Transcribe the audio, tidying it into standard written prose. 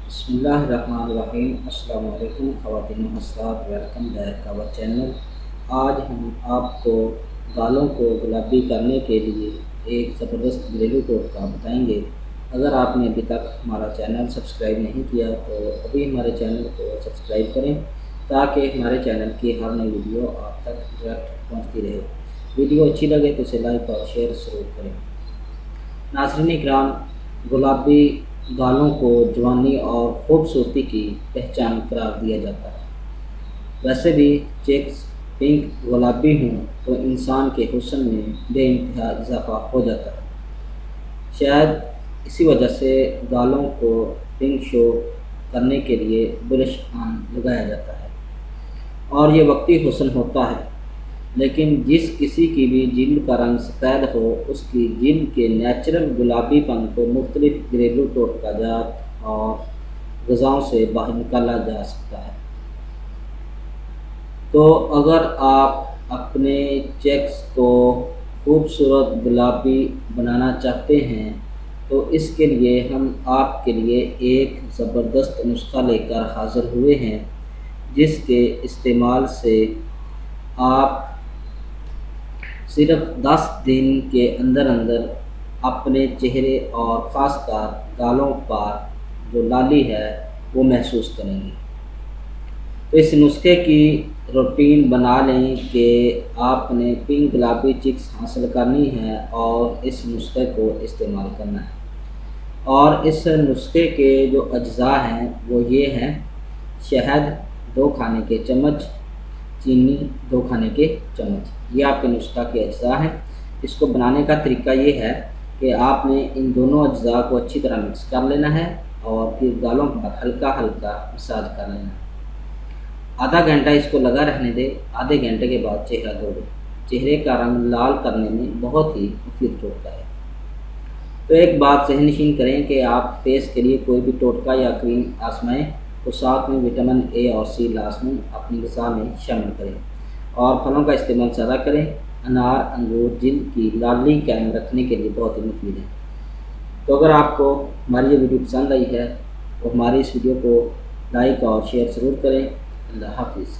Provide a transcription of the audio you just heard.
बिस्मिल्लाहिर्रहमानिर्रहीम। अस्सलाम वालेकुम ख़वातीन व हज़रात, वेलकम बैक आवर चैनल। आज हम आपको बालों को गुलाबी करने के लिए एक ज़बरदस्त घरेलू टोटका बताएंगे। अगर आपने अभी तक हमारा चैनल सब्सक्राइब नहीं किया तो अभी हमारे चैनल को सब्सक्राइब करें ताकि हमारे चैनल की हर नई वीडियो आप तक डायरेक्ट पहुँचती रहे। वीडियो अच्छी लगे तो इसे लाइक और शेयर ज़रूर करें। नाज़रीन इकराम, गुलाबी बालों को जवानी और ख़ूबसूरती की पहचान करार दिया जाता है। वैसे भी चेक्स पिंक गुलाबी हों तो इंसान के हुस्न में बेइंतहा इजाफ़ा हो जाता है। शायद इसी वजह से बालों को पिंक शो करने के लिए ब्रश ऑन लगाया जाता है और ये वक्ती हुस्न होता है। लेकिन जिस किसी की भी जिल्द का रंग सफ़ेद हो, उसकी जिल्द के नेचुरल गुलाबीपन को मुख्तलिफ घरेलू टोटकाजात और ग़िज़ाओं से बाहर निकाला जा सकता है। तो अगर आप अपने चेक्स को खूबसूरत गुलाबी बनाना चाहते हैं तो इसके लिए हम आपके लिए एक ज़बरदस्त नुस्खा लेकर हाज़िर हुए हैं, जिसके इस्तेमाल से आप सिर्फ 10 दिन के अंदर अंदर अपने चेहरे और ख़ासकर गालों पर जो लाली है वो महसूस करेंगे। तो इस नुस्खे की रूटीन बना लें कि आपने पिंक गुलाबी चिक्स हासिल करनी है और इस नुस्खे को इस्तेमाल करना है। और इस नुस्खे के जो अज्जा हैं वो ये हैं: शहद 2 खाने के चम्मच, चीनी 2 खाने के चम्मच। ये आपके नुस्खा के अज्जा हैं। इसको बनाने का तरीका ये है कि आपने इन दोनों अज्जा को अच्छी तरह मिक्स कर लेना है और फिर गालों पर हल्का हल्का मसाज कर लेना है। आधा घंटा इसको लगा रहने दें। आधे घंटे के बाद चेहरा धो लें। चेहरे का रंग लाल करने में बहुत ही मुफीद टोटका है। तो एक बात ज़हननशीन करें कि आप फेस के लिए कोई भी टोटका या क्रीम आजमाएं तो साथ में विटामिन ए और सी लाजमी अपनी ग़िज़ा में शामिल करें और फलों का इस्तेमाल ज़्यादा करें। अनार, अंगूर जिल्द की लाली कायम रखने के लिए बहुत ही मुफीद है। तो अगर आपको हमारी ये वीडियो पसंद आई है तो हमारी इस वीडियो को लाइक और शेयर ज़रूर करें। अल्लाह हाफ़िज़।